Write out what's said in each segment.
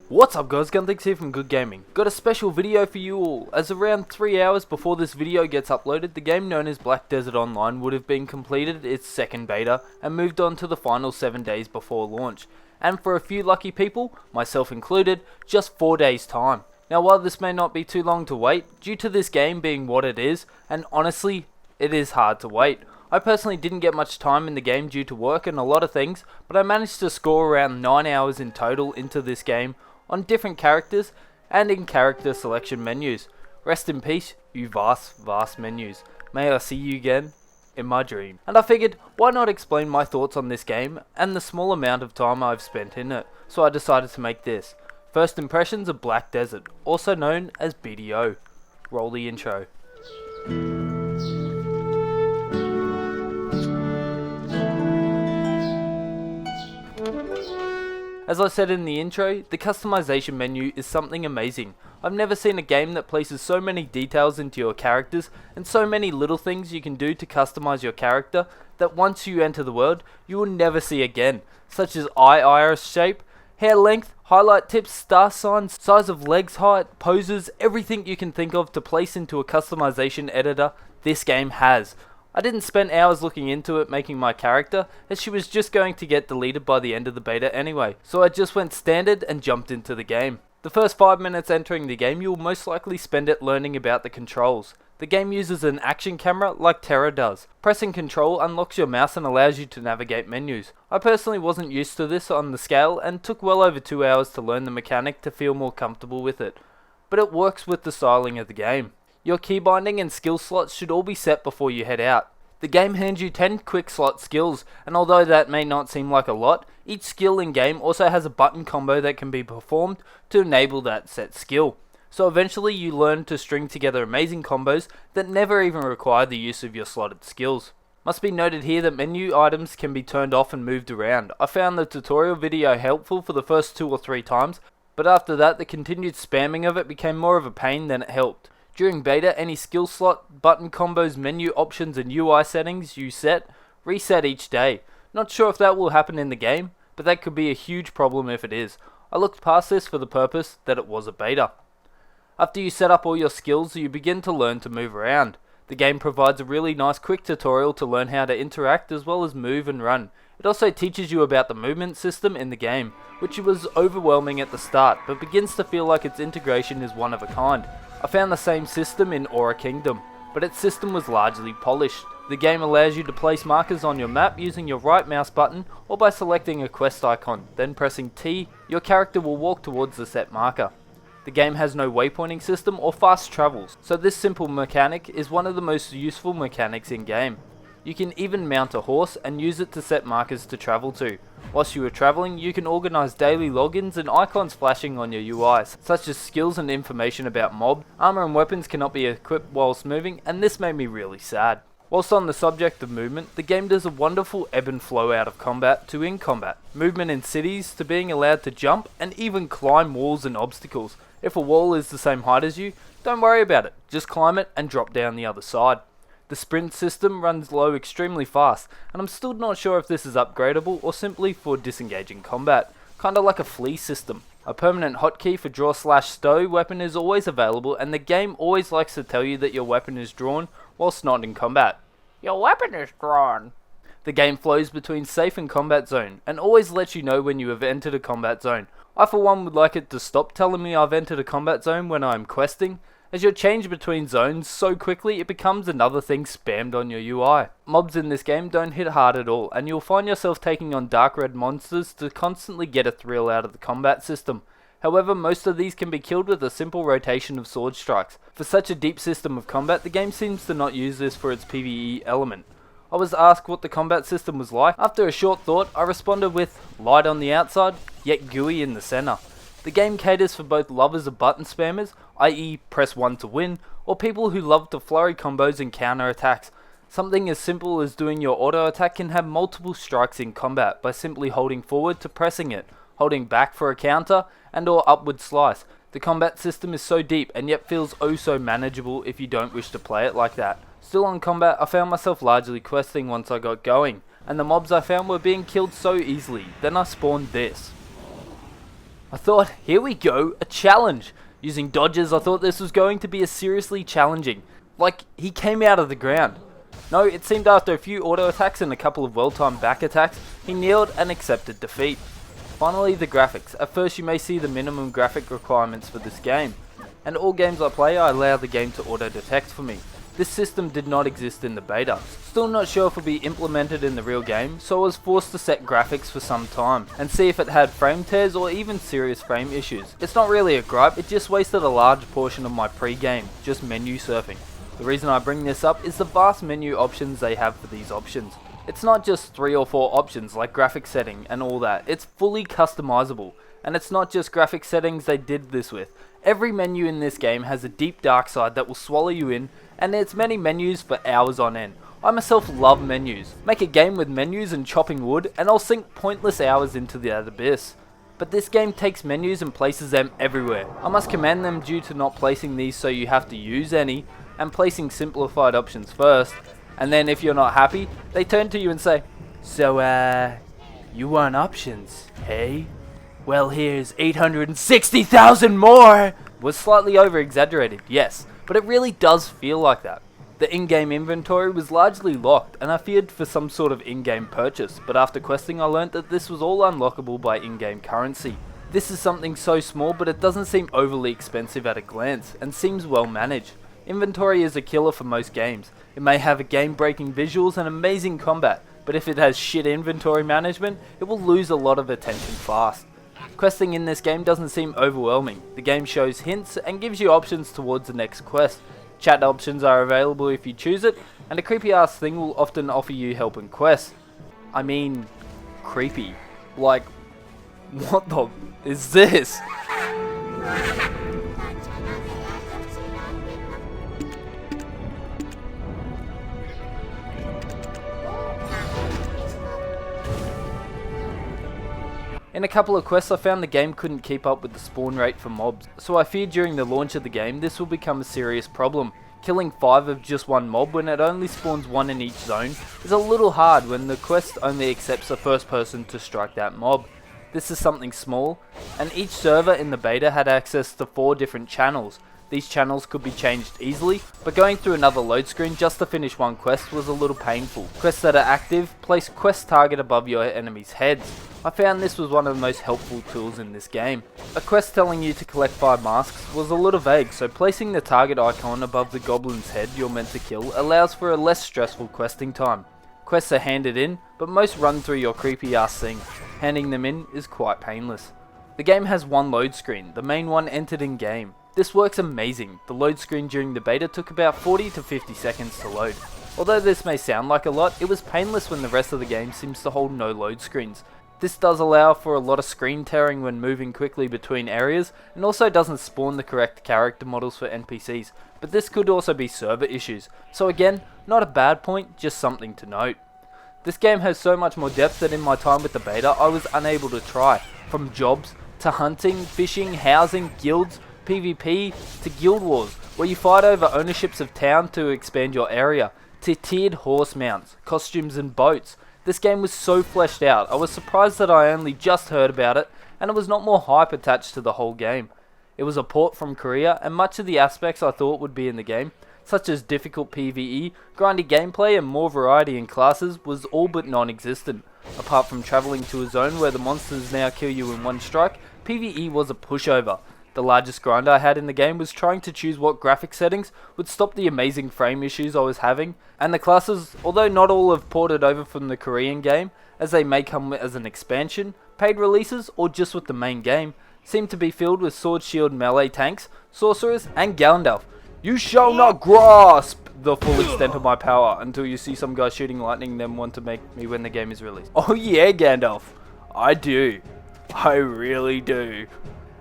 What's up guys, Gunthix here from Good Gaming. Got a special video for you all, as around 3 hours before this video gets uploaded, the game known as Black Desert Online would have been completed its second beta and moved on to the final 7 days before launch. And for a few lucky people, myself included, just 4 days time. Now while this may not be too long to wait, due to this game being what it is, and honestly, it is hard to wait. I personally didn't get much time in the game due to work and a lot of things, but I managed to score around 9 hours in total into this game, on different characters and in character selection menus. Rest in peace, you vast menus. May I see you again in my dream. And I figured, why not explain my thoughts on this game and the small amount of time I've spent in it. So I decided to make this. First impressions of Black Desert, also known as BDO. Roll the intro. As I said in the intro, the customization menu is something amazing. I've never seen a game that places so many details into your characters and so many little things you can do to customize your character that once you enter the world, you will never see again, such as eye iris shape, hair length, highlight tips, star signs, size of legs height, poses, everything you can think of to place into a customization editor, this game has. I didn't spend hours looking into it making my character, as she was just going to get deleted by the end of the beta anyway, so I just went standard and jumped into the game. The first 5 minutes entering the game, you will most likely spend it learning about the controls. The game uses an action camera like Terra does. Pressing control unlocks your mouse and allows you to navigate menus. I personally wasn't used to this on the scale and took well over 2 hours to learn the mechanic to feel more comfortable with it, but it works with the styling of the game. Your key binding and skill slots should all be set before you head out. The game hands you 10 quick slot skills, and although that may not seem like a lot, each skill in game also has a button combo that can be performed to enable that set skill. So eventually you learn to string together amazing combos that never even require the use of your slotted skills. Must be noted here that menu items can be turned off and moved around. I found the tutorial video helpful for the first 2 or 3 times, but after that the continued spamming of it became more of a pain than it helped. During beta, any skill slot, button combos, menu options and UI settings you set, reset each day. Not sure if that will happen in the game, but that could be a huge problem if it is. I looked past this for the purpose that it was a beta. After you set up all your skills, you begin to learn to move around. The game provides a really nice quick tutorial to learn how to interact as well as move and run. It also teaches you about the movement system in the game, which was overwhelming at the start, but begins to feel like its integration is one of a kind. I found the same system in Aura Kingdom, but its system was largely polished. The game allows you to place markers on your map using your right mouse button or by selecting a quest icon, then pressing T, your character will walk towards the set marker. The game has no waypointing system or fast travels, so this simple mechanic is one of the most useful mechanics in game. You can even mount a horse and use it to set markers to travel to. Whilst you are travelling, you can organise daily logins and icons flashing on your UIs, such as skills and information about mob. Armour and weapons cannot be equipped whilst moving, and this made me really sad. Whilst on the subject of movement, the game does a wonderful ebb and flow out of combat to in combat. Movement in cities to being allowed to jump and even climb walls and obstacles. If a wall is the same height as you, don't worry about it, just climb it and drop down the other side. The sprint system runs low extremely fast, and I'm still not sure if this is upgradable or simply for disengaging combat, kinda like a flee system. A permanent hotkey for draw/stow weapon is always available, and the game always likes to tell you that your weapon is drawn whilst not in combat. Your weapon is drawn! The game flows between safe and combat zone, and always lets you know when you have entered a combat zone. I for one would like it to stop telling me I've entered a combat zone when I am questing, as you change between zones so quickly it becomes another thing spammed on your UI. Mobs in this game don't hit hard at all, and you'll find yourself taking on dark red monsters to constantly get a thrill out of the combat system. However, most of these can be killed with a simple rotation of sword strikes. For such a deep system of combat, the game seems to not use this for its PvE element. I was asked what the combat system was like. After a short thought, I responded with light on the outside, yet gooey in the center. The game caters for both lovers of button spammers, i.e. press 1 to win, or people who love to flurry combos and counter attacks. Something as simple as doing your auto attack can have multiple strikes in combat by simply holding forward to pressing it, holding back for a counter, and or upward slice. The combat system is so deep and yet feels oh so manageable if you don't wish to play it like that. Still on combat, I found myself largely questing once I got going, and the mobs I found were being killed so easily. Then I spawned this. I thought, here we go, a challenge. Using dodges, I thought this was going to be a seriously challenging. Like, he came out of the ground. No, it seemed after a few auto attacks and a couple of well-timed back attacks, he kneeled and accepted defeat. Finally, the graphics. At first you may see the minimum graphic requirements for this game. And all games I play, I allow the game to auto-detect for me. This system did not exist in the beta. Still not sure if it will be implemented in the real game, so I was forced to set graphics for some time, and see if it had frame tears or even serious frame issues. It's not really a gripe, it just wasted a large portion of my pre-game, just menu surfing. The reason I bring this up is the vast menu options they have for these options. It's not just 3 or 4 options like graphic setting and all that, it's fully customizable. And it's not just graphic settings they did this with. Every menu in this game has a deep dark side that will swallow you in, and it's many menus for hours on end. I myself love menus. Make a game with menus and chopping wood and I'll sink pointless hours into that abyss. But this game takes menus and places them everywhere. I must commend them due to not placing these so you have to use any, and placing simplified options first, and then if you're not happy, they turn to you and say, "So you want options, hey? Well, here's 860,000 more!" Was slightly over exaggerated, yes, but it really does feel like that. The in-game inventory was largely locked, and I feared for some sort of in-game purchase, but after questing I learnt that this was all unlockable by in-game currency. This is something so small, but it doesn't seem overly expensive at a glance, and seems well managed. Inventory is a killer for most games. It may have a game-breaking visuals and amazing combat, but if it has shit inventory management, it will lose a lot of attention fast. Questing in this game doesn't seem overwhelming. The game shows hints and gives you options towards the next quest. Chat options are available if you choose it, and a creepy ass thing will often offer you help in quests. I mean, creepy. Like, what the is this? In a couple of quests I found the game couldn't keep up with the spawn rate for mobs, so I feared during the launch of the game this will become a serious problem. Killing 5 of just one mob when it only spawns 1 in each zone is a little hard when the quest only accepts the first person to strike that mob. This is something small, and each server in the beta had access to 4 different channels. These channels could be changed easily, but going through another load screen just to finish one quest was a little painful. Quests that are active place quest target above your enemies' heads. I found this was one of the most helpful tools in this game. A quest telling you to collect 5 masks was a little vague, so placing the target icon above the goblin's head you're meant to kill allows for a less stressful questing time. Quests are handed in, but most run through your creepy ass thing. Handing them in is quite painless. The game has one load screen, the main one entered in game. This works amazing. The load screen during the beta took about 40 to 50 seconds to load. Although this may sound like a lot, it was painless when the rest of the game seems to hold no load screens. This does allow for a lot of screen tearing when moving quickly between areas, and also doesn't spawn the correct character models for NPCs, but this could also be server issues. So again, not a bad point, just something to note. This game has so much more depth that in my time with the beta I was unable to try, from jobs to hunting, fishing, housing, guilds, PvP to guild wars, where you fight over ownerships of town to expand your area, to tiered horse mounts, costumes and boats. This game was so fleshed out, I was surprised that I only just heard about it, and it was not more hype attached to the whole game. It was a port from Korea, and much of the aspects I thought would be in the game, such as difficult PvE, grindy gameplay and more variety in classes, was all but non-existent. Apart from travelling to a zone where the monsters now kill you in one strike, PvE was a pushover. The largest grind I had in the game was trying to choose what graphic settings would stop the amazing frame issues I was having, and the classes, although not all have ported over from the Korean game, as they may come as an expansion, paid releases, or just with the main game, seem to be filled with sword, shield, melee tanks, sorcerers, and Gandalf. You shall not grasp the full extent of my power until you see some guy shooting lightning then want to make me when the game is released. Oh yeah, Gandalf. I do. I really do.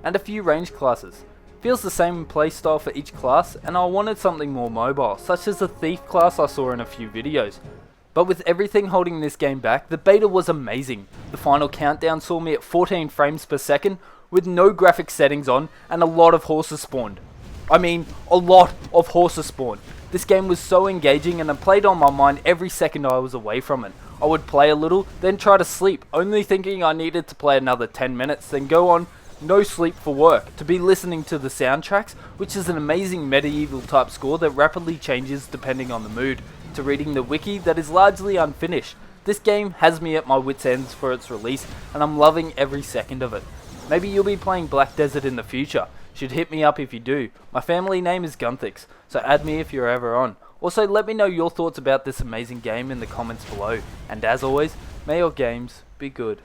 And a few range classes. Feels the same playstyle for each class, and I wanted something more mobile, such as the thief class I saw in a few videos. But with everything holding this game back, the beta was amazing. The final countdown saw me at 14 frames per second, with no graphic settings on, and a lot of horses spawned. I mean, a lot of horses spawned. This game was so engaging and it played on my mind every second I was away from it. I would play a little, then try to sleep, only thinking I needed to play another 10 minutes, then go on no sleep for work, to be listening to the soundtracks, which is an amazing medieval type score that rapidly changes depending on the mood, to reading the wiki that is largely unfinished. This game has me at my wits' ends for its release, and I'm loving every second of it. Maybe you'll be playing Black Desert in the future. Should hit me up if you do. My family name is Gunthix, so add me if you're ever on. Also, let me know your thoughts about this amazing game in the comments below. And as always, may your games be good.